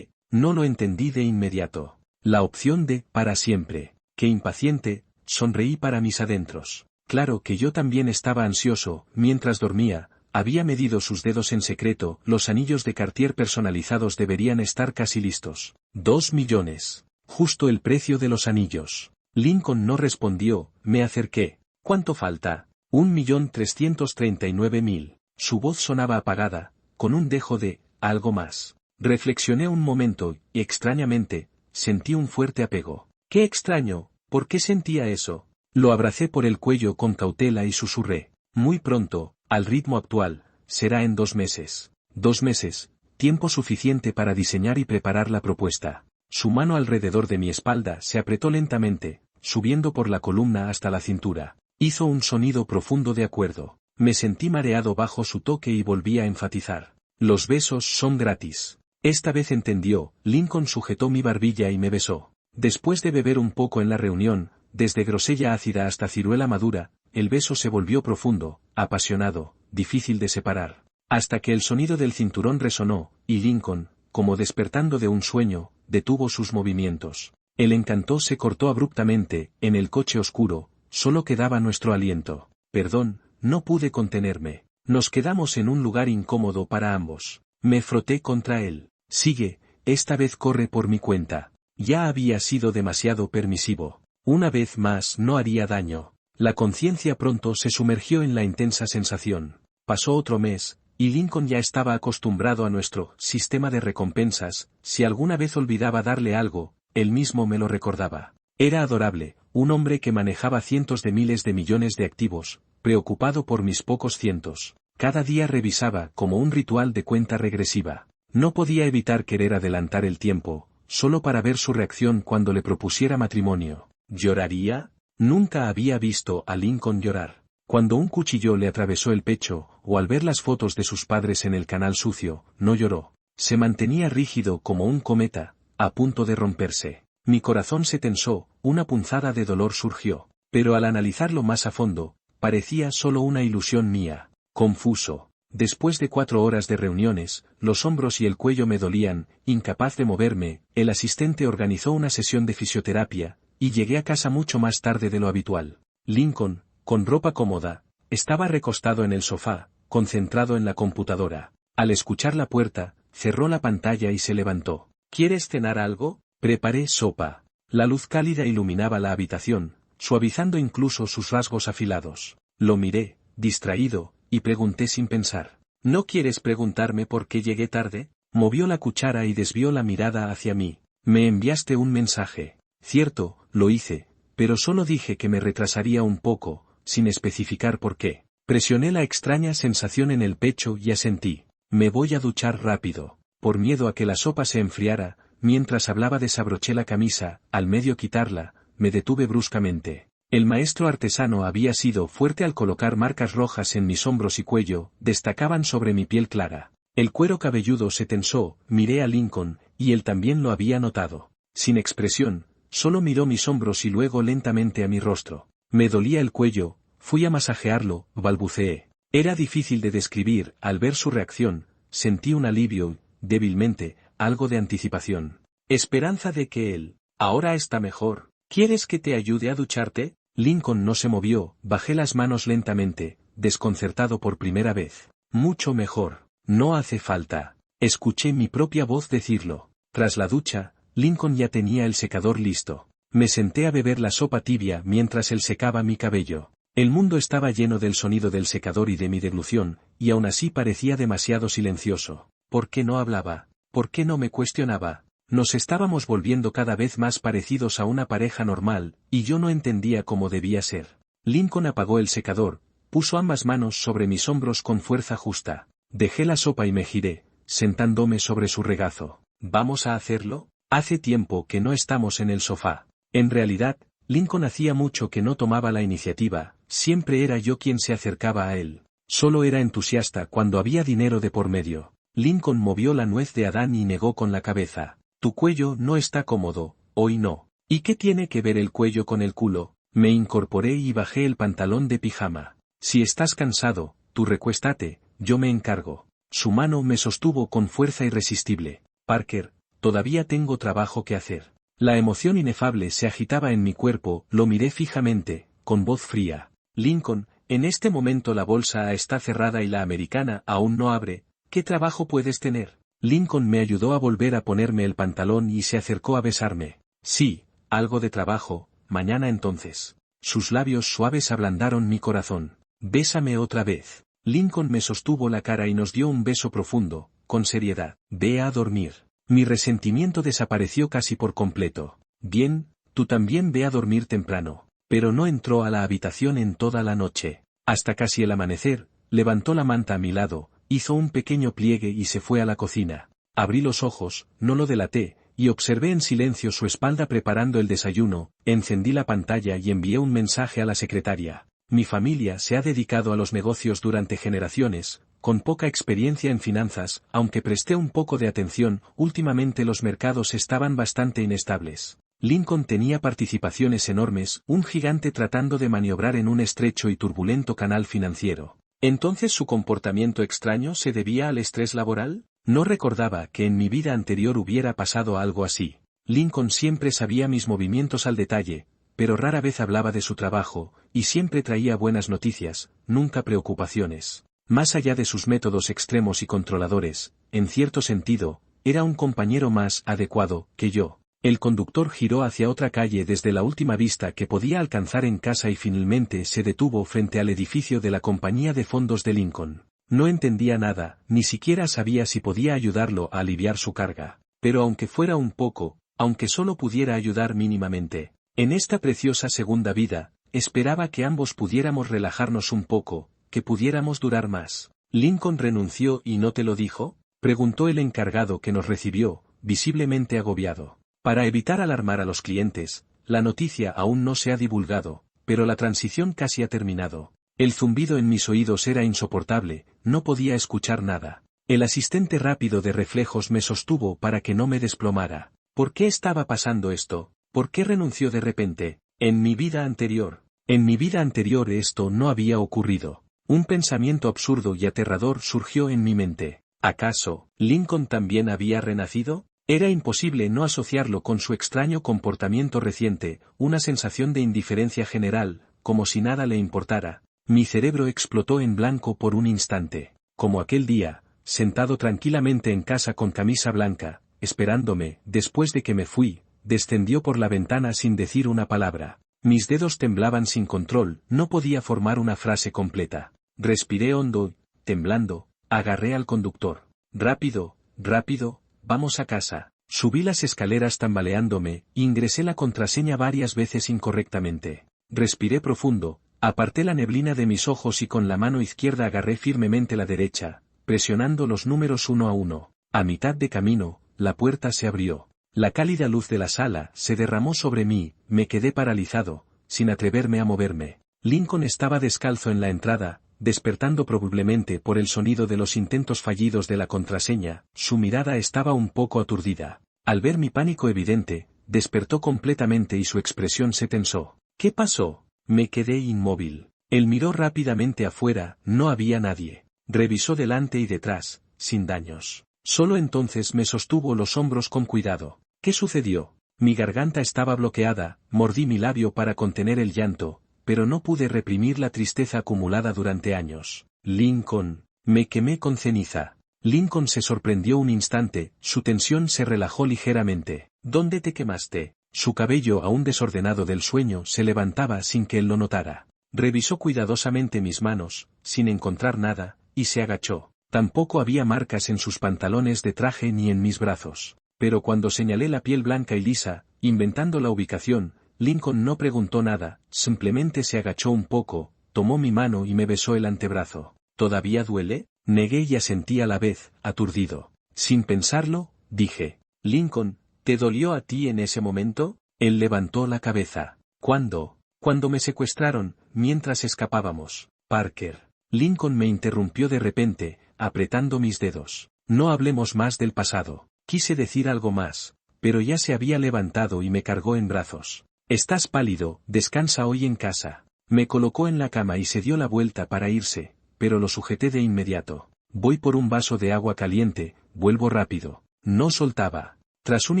No lo entendí de inmediato. La opción de para siempre. Qué impaciente, sonreí para mis adentros. Claro que yo también estaba ansioso, mientras dormía. Había medido sus dedos en secreto, los anillos de Cartier personalizados deberían estar casi listos. 2 millones. Justo el precio de los anillos. Lincoln no respondió, me acerqué. ¿Cuánto falta? 1.339.000. Su voz sonaba apagada, con un dejo de, algo más. Reflexioné un momento, y extrañamente, sentí un fuerte apego. ¡Qué extraño! ¿Por qué sentía eso? Lo abracé por el cuello con cautela y susurré. Muy pronto, al ritmo actual, será en 2 meses. 2 meses, tiempo suficiente para diseñar y preparar la propuesta. Su mano alrededor de mi espalda se apretó lentamente, subiendo por la columna hasta la cintura. Hizo un sonido profundo de acuerdo. Me sentí mareado bajo su toque y volví a enfatizar. Los besos son gratis. Esta vez entendió, Lincoln sujetó mi barbilla y me besó. Después de beber un poco en la reunión, desde grosella ácida hasta ciruela madura, el beso se volvió profundo, apasionado, difícil de separar. Hasta que el sonido del cinturón resonó, y Lincoln, como despertando de un sueño, detuvo sus movimientos. El encanto se cortó abruptamente, en el coche oscuro, solo quedaba nuestro aliento. Perdón, no pude contenerme. Nos quedamos en un lugar incómodo para ambos. Me froté contra él. Sigue, esta vez corre por mi cuenta. Ya había sido demasiado permisivo. Una vez más no haría daño. La conciencia pronto se sumergió en la intensa sensación. Pasó otro mes, y Lincoln ya estaba acostumbrado a nuestro sistema de recompensas. Si alguna vez olvidaba darle algo, él mismo me lo recordaba. Era adorable, un hombre que manejaba cientos de miles de millones de activos, preocupado por mis pocos cientos. Cada día revisaba como un ritual de cuenta regresiva. No podía evitar querer adelantar el tiempo, solo para ver su reacción cuando le propusiera matrimonio. ¿Lloraría? Nunca había visto a Lincoln llorar. Cuando un cuchillo le atravesó el pecho, o al ver las fotos de sus padres en el canal sucio, no lloró. Se mantenía rígido como un cometa, a punto de romperse. Mi corazón se tensó, una punzada de dolor surgió. Pero al analizarlo más a fondo, parecía solo una ilusión mía. Confuso. Después de 4 horas de reuniones, los hombros y el cuello me dolían, incapaz de moverme, el asistente organizó una sesión de fisioterapia, y llegué a casa mucho más tarde de lo habitual. Lincoln, con ropa cómoda, estaba recostado en el sofá, concentrado en la computadora. Al escuchar la puerta, cerró la pantalla y se levantó. ¿Quieres cenar algo? Preparé sopa. La luz cálida iluminaba la habitación, suavizando incluso sus rasgos afilados. Lo miré, distraído, y pregunté sin pensar. ¿No quieres preguntarme por qué llegué tarde? Movió la cuchara y desvió la mirada hacia mí. Me enviaste un mensaje. Cierto, lo hice, pero solo dije que me retrasaría un poco, sin especificar por qué. Presioné la extraña sensación en el pecho y asentí. Me voy a duchar rápido. Por miedo a que la sopa se enfriara, mientras hablaba desabroché la camisa, al medio quitarla, me detuve bruscamente. El maestro artesano había sido fuerte al colocar marcas rojas en mis hombros y cuello, destacaban sobre mi piel clara. El cuero cabelludo se tensó, miré a Lincoln, y él también lo había notado. Sin expresión, solo miró mis hombros y luego lentamente a mi rostro. Me dolía el cuello, fui a masajearlo, balbuceé. Era difícil de describir, al ver su reacción, sentí un alivio, débilmente, algo de anticipación. Esperanza de que él, ahora está mejor. ¿Quieres que te ayude a ducharte? Lincoln no se movió, bajé las manos lentamente, desconcertado por primera vez. Mucho mejor. No hace falta. Escuché mi propia voz decirlo. Tras la ducha, Lincoln ya tenía el secador listo. Me senté a beber la sopa tibia mientras él secaba mi cabello. El mundo estaba lleno del sonido del secador y de mi deglución, y aún así parecía demasiado silencioso. ¿Por qué no hablaba? ¿Por qué no me cuestionaba? Nos estábamos volviendo cada vez más parecidos a una pareja normal, y yo no entendía cómo debía ser. Lincoln apagó el secador, puso ambas manos sobre mis hombros con fuerza justa. Dejé la sopa y me giré, sentándome sobre su regazo. ¿Vamos a hacerlo? Hace tiempo que no estamos en el sofá. En realidad, Lincoln hacía mucho que no tomaba la iniciativa, siempre era yo quien se acercaba a él. Solo era entusiasta cuando había dinero de por medio. Lincoln movió la nuez de Adán y negó con la cabeza. Tu cuello no está cómodo, hoy no. ¿Y qué tiene que ver el cuello con el culo? Me incorporé y bajé el pantalón de pijama. Si estás cansado, tú recuéstate, yo me encargo. Su mano me sostuvo con fuerza irresistible. Parker, todavía tengo trabajo que hacer. La emoción inefable se agitaba en mi cuerpo, lo miré fijamente, con voz fría. Lincoln, en este momento la bolsa está cerrada y la americana aún no abre, ¿qué trabajo puedes tener? Lincoln me ayudó a volver a ponerme el pantalón y se acercó a besarme. Sí, algo de trabajo, mañana entonces. Sus labios suaves ablandaron mi corazón. Bésame otra vez. Lincoln me sostuvo la cara y nos dio un beso profundo, con seriedad. Ve a dormir. Mi resentimiento desapareció casi por completo. Bien, tú también ve a dormir temprano. Pero no entró a la habitación en toda la noche. Hasta casi el amanecer, levantó la manta a mi lado, hizo un pequeño pliegue y se fue a la cocina. Abrí los ojos, no lo delaté, y observé en silencio su espalda preparando el desayuno, encendí la pantalla y envié un mensaje a la secretaria. Mi familia se ha dedicado a los negocios durante generaciones, con poca experiencia en finanzas, aunque presté un poco de atención, últimamente los mercados estaban bastante inestables. Lincoln tenía participaciones enormes, un gigante tratando de maniobrar en un estrecho y turbulento canal financiero. ¿Entonces su comportamiento extraño se debía al estrés laboral? No recordaba que en mi vida anterior hubiera pasado algo así. Lincoln siempre sabía mis movimientos al detalle, pero rara vez hablaba de su trabajo, y siempre traía buenas noticias, nunca preocupaciones. Más allá de sus métodos extremos y controladores, en cierto sentido, era un compañero más adecuado que yo. El conductor giró hacia otra calle desde la última vista que podía alcanzar en casa y finalmente se detuvo frente al edificio de la compañía de fondos de Lincoln. No entendía nada, ni siquiera sabía si podía ayudarlo a aliviar su carga. Pero aunque fuera un poco, aunque solo pudiera ayudar mínimamente, en esta preciosa segunda vida, esperaba que ambos pudiéramos relajarnos un poco, que pudiéramos durar más. ¿Lincoln renunció y no te lo dijo? Preguntó el encargado que nos recibió, visiblemente agobiado. Para evitar alarmar a los clientes, la noticia aún no se ha divulgado, pero la transición casi ha terminado. El zumbido en mis oídos era insoportable, no podía escuchar nada. El asistente rápido de reflejos me sostuvo para que no me desplomara. ¿Por qué estaba pasando esto? ¿Por qué renunció de repente? En mi vida anterior. En mi vida anterior esto no había ocurrido. Un pensamiento absurdo y aterrador surgió en mi mente. ¿Acaso, Lincoln también había renacido? Era imposible no asociarlo con su extraño comportamiento reciente, una sensación de indiferencia general, como si nada le importara. Mi cerebro explotó en blanco por un instante. Como aquel día, sentado tranquilamente en casa con camisa blanca, esperándome, después de que me fui, descendió por la ventana sin decir una palabra. Mis dedos temblaban sin control, no podía formar una frase completa. Respiré hondo y, temblando, agarré al conductor. Rápido, rápido, vamos a casa. Subí las escaleras tambaleándome, ingresé la contraseña varias veces incorrectamente. Respiré profundo, aparté la neblina de mis ojos y con la mano izquierda agarré firmemente la derecha, presionando los números uno a uno. A mitad de camino, la puerta se abrió. La cálida luz de la sala se derramó sobre mí, me quedé paralizado, sin atreverme a moverme. Lincoln estaba descalzo en la entrada, despertando probablemente por el sonido de los intentos fallidos de la contraseña, su mirada estaba un poco aturdida. Al ver mi pánico evidente, despertó completamente y su expresión se tensó. ¿Qué pasó? Me quedé inmóvil. Él miró rápidamente afuera, no había nadie. Revisó delante y detrás, sin daños. Solo entonces me sostuvo los hombros con cuidado. ¿Qué sucedió? Mi garganta estaba bloqueada, mordí mi labio para contener el llanto, pero no pude reprimir la tristeza acumulada durante años. Lincoln, me quemé con ceniza. Lincoln se sorprendió un instante, su tensión se relajó ligeramente. ¿Dónde te quemaste? Su cabello aún desordenado del sueño se levantaba sin que él lo notara. Revisó cuidadosamente mis manos, sin encontrar nada, y se agachó. Tampoco había marcas en sus pantalones de traje ni en mis brazos. Pero cuando señalé la piel blanca y lisa, inventando la ubicación, Lincoln no preguntó nada, simplemente se agachó un poco, tomó mi mano y me besó el antebrazo. ¿Todavía duele? Negué y asentí a la vez, aturdido. Sin pensarlo, dije. Lincoln, ¿te dolió a ti en ese momento? Él levantó la cabeza. ¿Cuándo? Cuando me secuestraron, mientras escapábamos. Parker. Lincoln me interrumpió de repente, apretando mis dedos. No hablemos más del pasado. Quise decir algo más, pero ya se había levantado y me cargó en brazos. Estás pálido, descansa hoy en casa. Me colocó en la cama y se dio la vuelta para irse, pero lo sujeté de inmediato. Voy por un vaso de agua caliente, vuelvo rápido. No soltaba. Tras un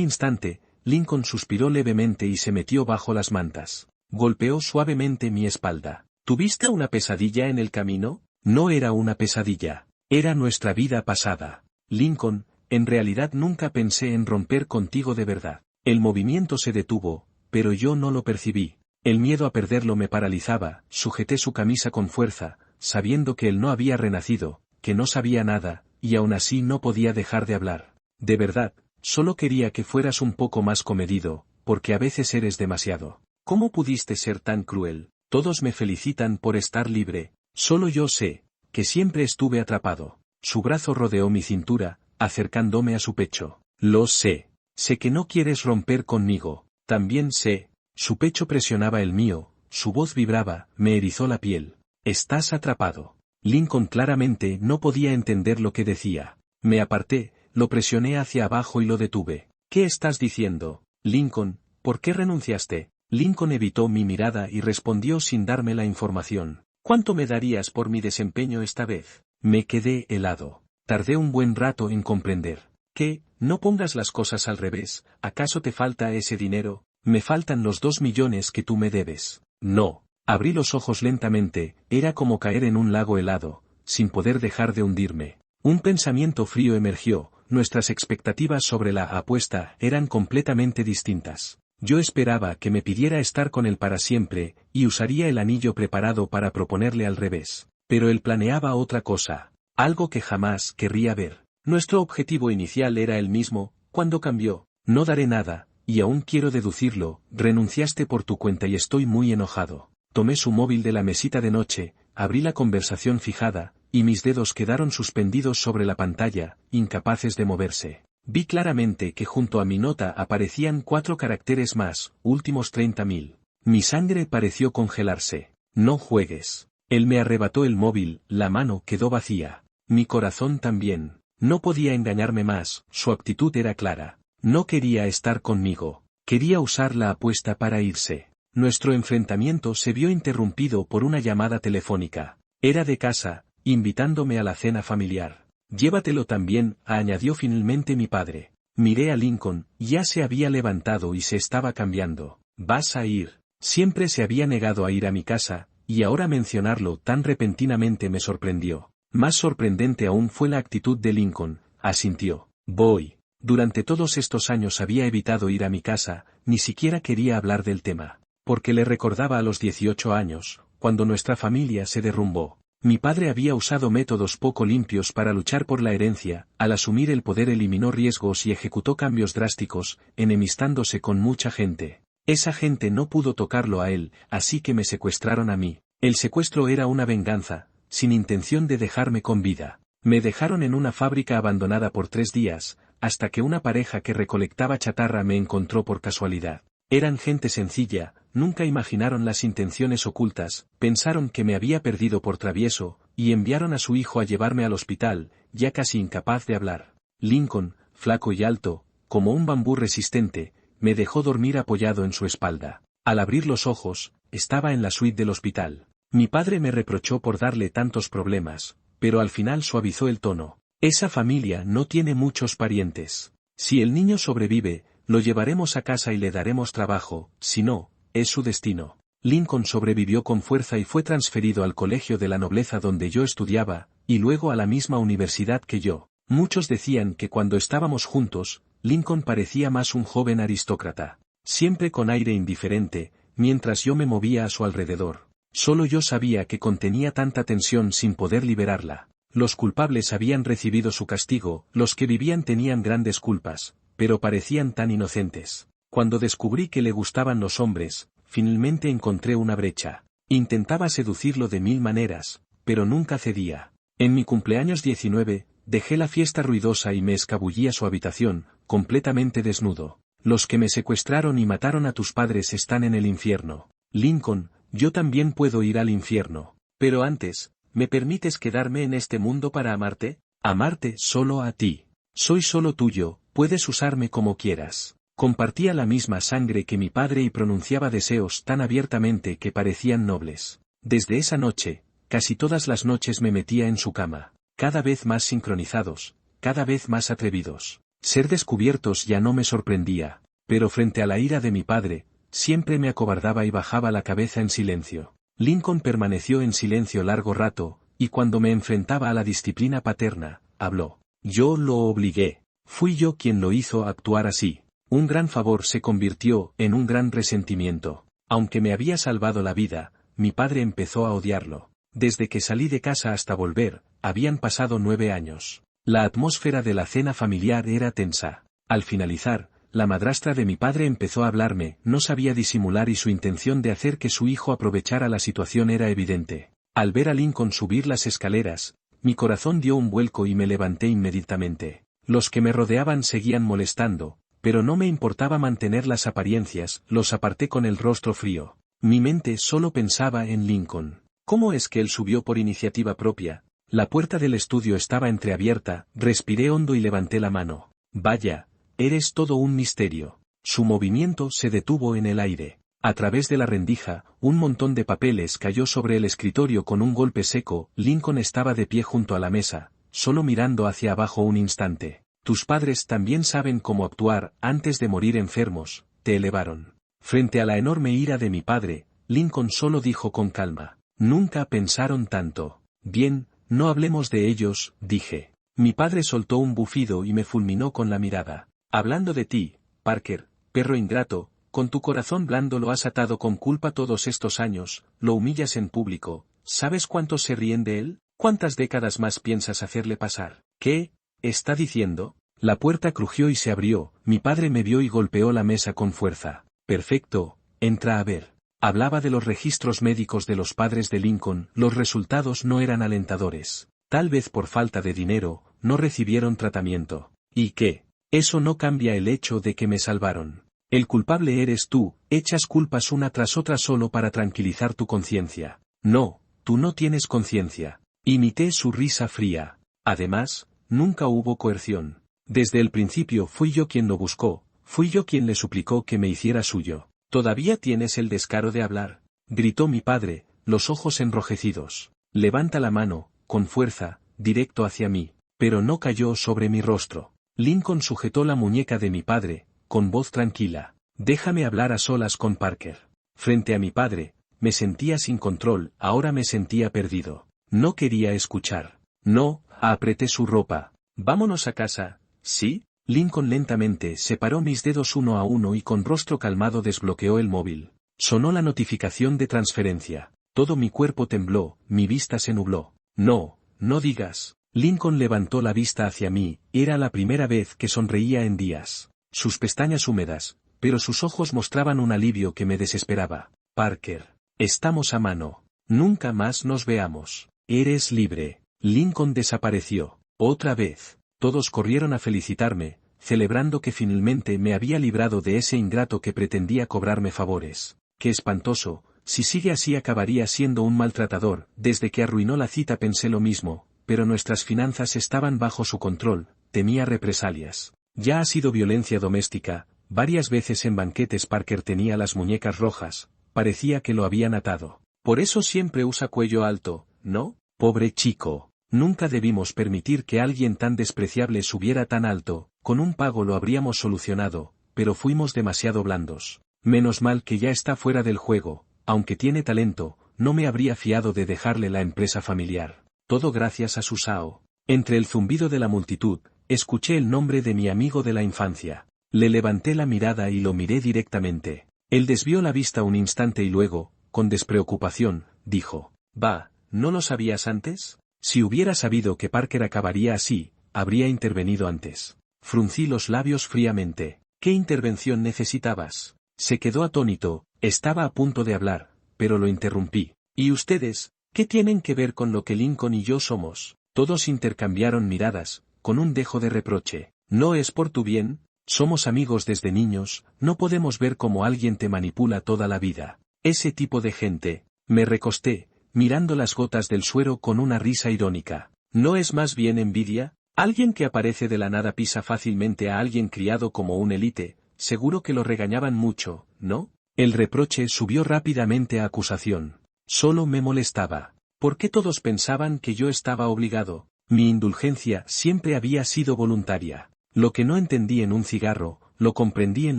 instante, Lincoln suspiró levemente y se metió bajo las mantas. Golpeó suavemente mi espalda. ¿Tuviste una pesadilla en el camino? No era una pesadilla. Era nuestra vida pasada. Lincoln, en realidad nunca pensé en romper contigo de verdad. El movimiento se detuvo, pero yo no lo percibí. El miedo a perderlo me paralizaba, sujeté su camisa con fuerza, sabiendo que él no había renacido, que no sabía nada, y aún así no podía dejar de hablar. De verdad, solo quería que fueras un poco más comedido, porque a veces eres demasiado. ¿Cómo pudiste ser tan cruel? Todos me felicitan por estar libre, solo yo sé, que siempre estuve atrapado. Su brazo rodeó mi cintura, acercándome a su pecho. Lo sé. Sé que no quieres romper conmigo. También sé. Su pecho presionaba el mío, su voz vibraba, me erizó la piel. Estás atrapado. Lincoln claramente no podía entender lo que decía. Me aparté, lo presioné hacia abajo y lo detuve. ¿Qué estás diciendo, Lincoln? ¿Por qué renunciaste? Lincoln evitó mi mirada y respondió sin darme la información. ¿Cuánto me darías por mi desempeño esta vez? Me quedé helado. Tardé un buen rato en comprender. ¿Qué? No pongas las cosas al revés, ¿acaso te falta ese dinero? Me faltan los 2 millones que tú me debes. No. Abrí los ojos lentamente, era como caer en un lago helado, sin poder dejar de hundirme. Un pensamiento frío emergió, nuestras expectativas sobre la apuesta eran completamente distintas. Yo esperaba que me pidiera estar con él para siempre, y usaría el anillo preparado para proponerle al revés. Pero él planeaba otra cosa. Algo que jamás querría ver. Nuestro objetivo inicial era el mismo, cuando cambió. No daré nada, y aún quiero deducirlo, renunciaste por tu cuenta y estoy muy enojado. Tomé su móvil de la mesita de noche, abrí la conversación fijada, y mis dedos quedaron suspendidos sobre la pantalla, incapaces de moverse. Vi claramente que junto a mi nota aparecían 4 caracteres más, últimos 30.000. Mi sangre pareció congelarse. No juegues. Él me arrebató el móvil, la mano quedó vacía. Mi corazón también. No podía engañarme más, su actitud era clara. No quería estar conmigo. Quería usar la apuesta para irse. Nuestro enfrentamiento se vio interrumpido por una llamada telefónica. Era de casa, invitándome a la cena familiar. Llévatelo también, añadió finalmente mi padre. Miré a Lincoln, ya se había levantado y se estaba cambiando. ¿Vas a ir? Siempre se había negado a ir a mi casa, y ahora mencionarlo tan repentinamente me sorprendió. Más sorprendente aún fue la actitud de Lincoln, asintió. Voy. Durante todos estos años había evitado ir a mi casa, ni siquiera quería hablar del tema. Porque le recordaba a los 18 años, cuando nuestra familia se derrumbó. Mi padre había usado métodos poco limpios para luchar por la herencia, al asumir el poder eliminó riesgos y ejecutó cambios drásticos, enemistándose con mucha gente. Esa gente no pudo tocarlo a él, así que me secuestraron a mí. El secuestro era una venganza, sin intención de dejarme con vida. Me dejaron en una fábrica abandonada por 3 días, hasta que una pareja que recolectaba chatarra me encontró por casualidad. Eran gente sencilla, nunca imaginaron las intenciones ocultas, pensaron que me había perdido por travieso, y enviaron a su hijo a llevarme al hospital, ya casi incapaz de hablar. Lincoln, flaco y alto, como un bambú resistente, me dejó dormir apoyado en su espalda. Al abrir los ojos, estaba en la suite del hospital. Mi padre me reprochó por darle tantos problemas, pero al final suavizó el tono. Esa familia no tiene muchos parientes. Si el niño sobrevive, lo llevaremos a casa y le daremos trabajo, si no, es su destino. Lincoln sobrevivió con fuerza y fue transferido al colegio de la nobleza donde yo estudiaba, y luego a la misma universidad que yo. Muchos decían que cuando estábamos juntos, Lincoln parecía más un joven aristócrata, siempre con aire indiferente, mientras yo me movía a su alrededor. Solo yo sabía que contenía tanta tensión sin poder liberarla. Los culpables habían recibido su castigo, los que vivían tenían grandes culpas, pero parecían tan inocentes. Cuando descubrí que le gustaban los hombres, finalmente encontré una brecha. Intentaba seducirlo de 1000 maneras, pero nunca cedía. En mi cumpleaños 19, dejé la fiesta ruidosa y me escabullí a su habitación, completamente desnudo. Los que me secuestraron y mataron a tus padres están en el infierno. Lincoln, yo también puedo ir al infierno. Pero antes, ¿me permites quedarme en este mundo para amarte? Amarte solo a ti. Soy solo tuyo, puedes usarme como quieras. Compartía la misma sangre que mi padre y pronunciaba deseos tan abiertamente que parecían nobles. Desde esa noche, casi todas las noches me metía en su cama, cada vez más sincronizados, cada vez más atrevidos. Ser descubiertos ya no me sorprendía, pero frente a la ira de mi padre, siempre me acobardaba y bajaba la cabeza en silencio. Lincoln permaneció en silencio largo rato, y cuando me enfrentaba a la disciplina paterna, habló. Yo lo obligué. Fui yo quien lo hizo actuar así. Un gran favor se convirtió en un gran resentimiento. Aunque me había salvado la vida, mi padre empezó a odiarlo. Desde que salí de casa hasta volver, habían pasado 9 años. La atmósfera de la cena familiar era tensa. Al finalizar, la madrastra de mi padre empezó a hablarme, no sabía disimular y su intención de hacer que su hijo aprovechara la situación era evidente. Al ver a Lincoln subir las escaleras, mi corazón dio un vuelco y me levanté inmediatamente. Los que me rodeaban seguían molestando, pero no me importaba mantener las apariencias, los aparté con el rostro frío. Mi mente solo pensaba en Lincoln. ¿Cómo es que él subió por iniciativa propia? La puerta del estudio estaba entreabierta, respiré hondo y levanté la mano. Vaya, eres todo un misterio. Su movimiento se detuvo en el aire. A través de la rendija, un montón de papeles cayó sobre el escritorio con un golpe seco. Lincoln estaba de pie junto a la mesa, solo mirando hacia abajo un instante. Tus padres también saben cómo actuar, antes de morir enfermos, te elevaron. Frente a la enorme ira de mi padre, Lincoln solo dijo con calma. Nunca pensaron tanto. Bien, no hablemos de ellos, dije. Mi padre soltó un bufido y me fulminó con la mirada. Hablando de ti, Parker, perro ingrato, con tu corazón blando lo has atado con culpa todos estos años, lo humillas en público, ¿sabes cuántos se ríen de él? ¿Cuántas décadas más piensas hacerle pasar? ¿Qué está diciendo? La puerta crujió y se abrió, mi padre me vio y golpeó la mesa con fuerza. Perfecto, entra a ver. Hablaba de los registros médicos de los padres de Lincoln, los resultados no eran alentadores. Tal vez por falta de dinero, no recibieron tratamiento. ¿Y qué? Eso no cambia el hecho de que me salvaron. El culpable eres tú, echas culpas una tras otra solo para tranquilizar tu conciencia. No, tú no tienes conciencia. Imité su risa fría. Además, nunca hubo coerción. Desde el principio fui yo quien lo buscó, Fui yo quien le suplicó que me hiciera suyo. «¿Todavía tienes el descaro de hablar?», gritó mi padre, los ojos enrojecidos. «Levanta la mano, con fuerza, directo hacia mí». Pero no cayó sobre mi rostro. Lincoln sujetó la muñeca de mi padre, con voz tranquila. «Déjame hablar a solas con Parker». Frente a mi padre, me sentía sin control, ahora me sentía perdido. No quería escuchar. «No», apreté su ropa. «Vámonos a casa». «¿Sí?». Lincoln lentamente separó mis dedos uno a uno y con rostro calmado desbloqueó el móvil. Sonó la notificación de transferencia. Todo mi cuerpo tembló, mi vista se nubló. «No, no digas». Lincoln levantó la vista hacia mí, era la primera vez que sonreía en días. Sus pestañas húmedas, pero sus ojos mostraban un alivio que me desesperaba. «Parker, estamos a mano. Nunca más nos veamos. Eres libre». Lincoln desapareció. Otra vez. Todos corrieron a felicitarme, celebrando que finalmente me había librado de ese ingrato que pretendía cobrarme favores. Qué espantoso, si sigue así acabaría siendo un maltratador. Desde que arruinó la cita pensé lo mismo, pero nuestras finanzas estaban bajo su control, temía represalias. Ya ha sido violencia doméstica, varias veces en banquetes Parker tenía las muñecas rojas, parecía que lo habían atado. Por eso siempre usa cuello alto, ¿no? Pobre chico. Nunca debimos permitir que alguien tan despreciable subiera tan alto, con un pago lo habríamos solucionado, pero fuimos demasiado blandos. Menos mal que ya está fuera del juego, aunque tiene talento, no me habría fiado de dejarle la empresa familiar. Todo gracias a Susao. Entre el zumbido de la multitud, escuché el nombre de mi amigo de la infancia. Le levanté la mirada y lo miré directamente. Él desvió la vista un instante y luego, con despreocupación, dijo: «Va, ¿no lo sabías antes?». Si hubiera sabido que Parker acabaría así, habría intervenido antes. Fruncí los labios fríamente. «¿Qué intervención necesitabas?». Se quedó atónito, estaba a punto de hablar, pero lo interrumpí. «¿Y ustedes, qué tienen que ver con lo que Lincoln y yo somos?». Todos intercambiaron miradas, con un dejo de reproche. «¿No es por tu bien? Somos amigos desde niños, no podemos ver cómo alguien te manipula toda la vida. Ese tipo de gente». Me recosté, mirando las gotas del suero con una risa irónica. «¿No es más bien envidia? Alguien que aparece de la nada pisa fácilmente a alguien criado como un élite, seguro que lo regañaban mucho, ¿no?». El reproche subió rápidamente a acusación. Solo me molestaba. ¿Por qué todos pensaban que yo estaba obligado? Mi indulgencia siempre había sido voluntaria. Lo que no entendí en un cigarro, lo comprendí en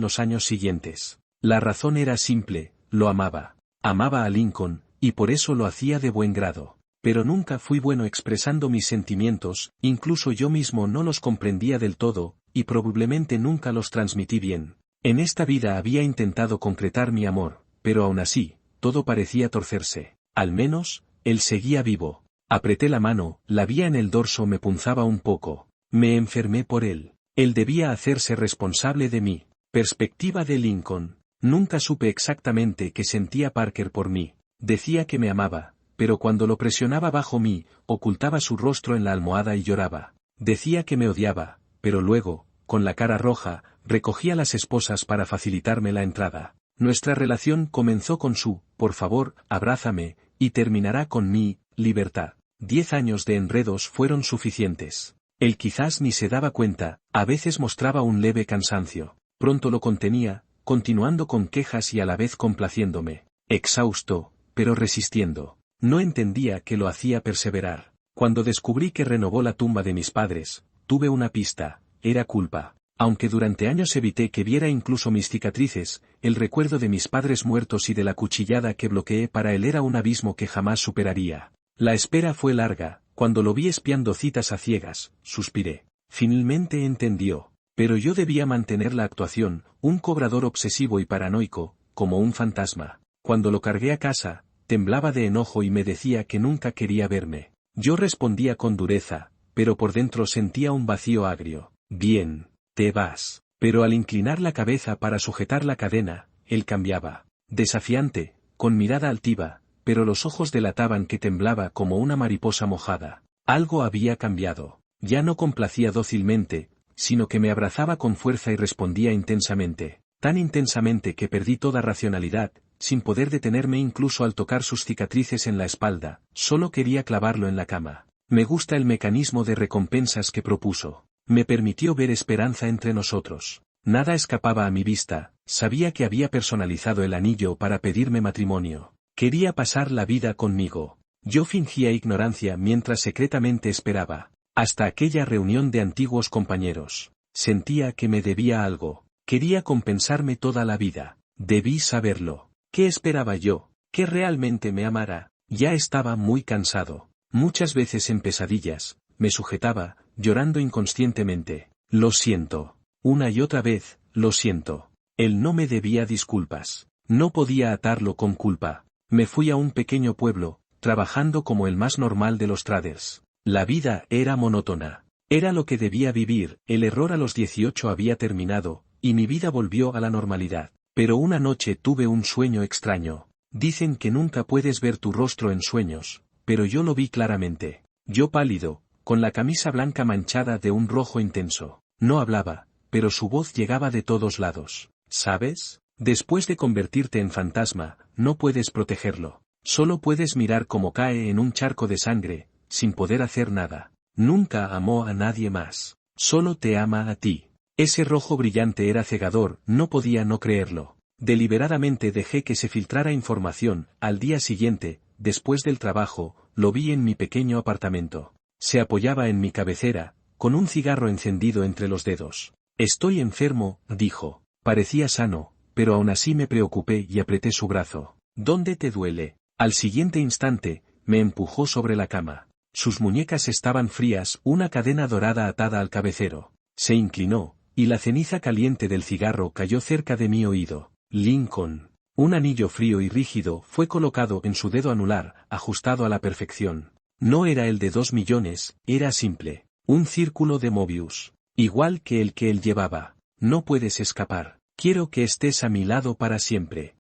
los años siguientes. La razón era simple, lo amaba. Amaba a Lincoln, y por eso lo hacía de buen grado. Pero nunca fui bueno expresando mis sentimientos, incluso yo mismo no los comprendía del todo, y probablemente nunca los transmití bien. En esta vida había intentado concretar mi amor, pero aún así, todo parecía torcerse. Al menos, él seguía vivo. Apreté la mano, la vía en el dorso me punzaba un poco. Me enfermé por él. Él debía hacerse responsable de mí. Perspectiva de Lincoln. Nunca supe exactamente qué sentía Parker por mí. Decía que me amaba, pero cuando lo presionaba bajo mí, ocultaba su rostro en la almohada y lloraba. Decía que me odiaba, pero luego, con la cara roja, recogía las esposas para facilitarme la entrada. Nuestra relación comenzó con su «por favor, abrázame», y terminará con mi «libertad». 10 años de enredos fueron suficientes. Él quizás ni se daba cuenta, a veces mostraba un leve cansancio. Pronto lo contenía, continuando con quejas y a la vez complaciéndome. Exhausto, pero resistiendo. No entendía que lo hacía perseverar. Cuando descubrí que renovó la tumba de mis padres, tuve una pista, era culpa. Aunque durante años evité que viera incluso mis cicatrices, el recuerdo de mis padres muertos y de la cuchillada que bloqueé para él era un abismo que jamás superaría. La espera fue larga, cuando lo vi espiando citas a ciegas, suspiré. Finalmente entendió. Pero yo debía mantener la actuación, un cobrador obsesivo y paranoico, como un fantasma. Cuando lo cargué a casa, temblaba de enojo y me decía que nunca quería verme. Yo respondía con dureza, pero por dentro sentía un vacío agrio. «Bien, te vas». Pero al inclinar la cabeza para sujetar la cadena, él cambiaba. Desafiante, con mirada altiva, pero los ojos delataban que temblaba como una mariposa mojada. Algo había cambiado. Ya no complacía dócilmente, sino que me abrazaba con fuerza y respondía intensamente. Tan intensamente que perdí toda racionalidad, sin poder detenerme incluso al tocar sus cicatrices en la espalda, solo quería clavarlo en la cama. Me gusta el mecanismo de recompensas que propuso. Me permitió ver esperanza entre nosotros. Nada escapaba a mi vista, sabía que había personalizado el anillo para pedirme matrimonio. Quería pasar la vida conmigo. Yo fingía ignorancia mientras secretamente esperaba. Hasta aquella reunión de antiguos compañeros. Sentía que me debía algo. Quería compensarme toda la vida. Debí saberlo. ¿Qué esperaba yo? Que realmente me amara. Ya estaba muy cansado. Muchas veces en pesadillas, me sujetaba, llorando inconscientemente. Lo siento. Una y otra vez, lo siento. Él no me debía disculpas. No podía atarlo con culpa. Me fui a un pequeño pueblo, trabajando como el más normal de los traders. La vida era monótona. Era lo que debía vivir, el error a los 18 había terminado, y mi vida volvió a la normalidad. Pero una noche tuve un sueño extraño. Dicen que nunca puedes ver tu rostro en sueños, pero yo lo vi claramente. Yo pálido, con la camisa blanca manchada de un rojo intenso. No hablaba, pero su voz llegaba de todos lados. ¿Sabes? Después de convertirte en fantasma, no puedes protegerlo. Solo puedes mirar cómo cae en un charco de sangre, sin poder hacer nada. Nunca amó a nadie más. Solo te ama a ti. Ese rojo brillante era cegador, no podía no creerlo. Deliberadamente dejé que se filtrara información. Al día siguiente, después del trabajo, lo vi en mi pequeño apartamento. Se apoyaba en mi cabecera, con un cigarro encendido entre los dedos. Estoy enfermo, dijo. Parecía sano, pero aún así me preocupé y apreté su brazo. ¿Dónde te duele? Al siguiente instante, me empujó sobre la cama. Sus muñecas estaban frías, una cadena dorada atada al cabecero. Se inclinó, y la ceniza caliente del cigarro cayó cerca de mi oído. Lincoln. Un anillo frío y rígido fue colocado en su dedo anular, ajustado a la perfección. No era el de 2 millones, era simple. Un círculo de Mobius. Igual que el que él llevaba. No puedes escapar. Quiero que estés a mi lado para siempre.